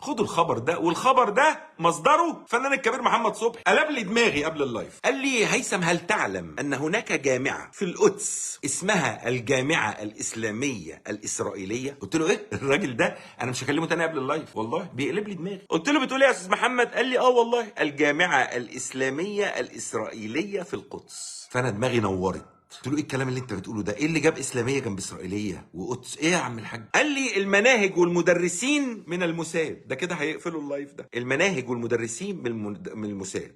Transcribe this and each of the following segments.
خدوا الخبر ده، والخبر ده مصدره فنان الكبير محمد صبحي. قلب لي دماغي قبل اللايف، قال لي هيثم هل تعلم ان هناك جامعه في القدس اسمها الجامعه الاسلاميه الاسرائيليه؟ قلت له ايه الراجل ده؟ انا مش هكلمه تاني قبل اللايف والله، بيقلب لي دماغي. قلت له بتقول ايه يا استاذ محمد؟ قال لي اه والله الجامعه الاسلاميه الاسرائيليه في القدس. فانا دماغي نورت. قلت له ايه الكلام اللي انت بتقوله ده؟ ايه اللي جاب اسلاميه جنب اسرائيليه وقدس؟ ايه يا عم الحاج؟ قال لي المناهج والمدرسين من الموساد. ده كده هيقفلوا اللايف ده. المناهج والمدرسين من الموساد.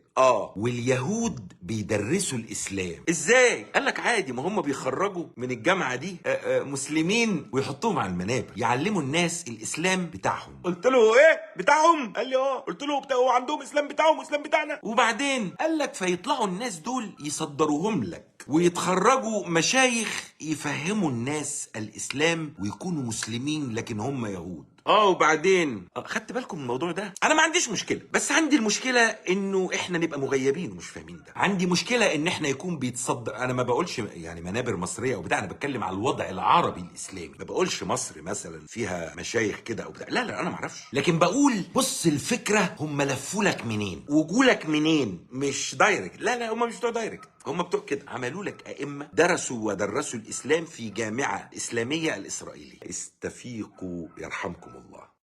واليهود بيدرسوا الاسلام. ازاي؟ قال لك عادي، ما هم بيخرجوا من الجامعه دي مسلمين ويحطوهم على المنابر يعلموا الناس الاسلام بتاعهم. قلت له ايه بتاعهم؟ قال لي قلت له عندهم اسلام بتاعهم واسلام بتاعنا. وبعدين قال لك فيطلعوا الناس دول يصدروهم لك ويتخرجوا مشايخ يفهموا الناس الاسلام ويكونوا مسلمين لكن هم يهود. وبعدين خدت بالكم من الموضوع ده؟ انا ما عنديش مشكله، بس عندي المشكله انه احنا نبقى مغيبين ومش فاهمين ده. عندي مشكله ان احنا يكون بيتصدر. انا ما بقولش يعني منابر مصريه او بتاع، انا بتكلم على الوضع العربي الاسلامي. ما بقولش مصر مثلا فيها مشايخ كده او بتاع، لا انا ما اعرفش، لكن بقول بص الفكره هم لفوا لك منين وجولك منين، مش دايركت. لا هم مش بتوع دايركت، هم بتوع كده. عملوا لك ائمه درسوا ودرسوا الاسلام في جامعه اسلاميه الاسرائيليه. استفيقوا يرحمكم الله.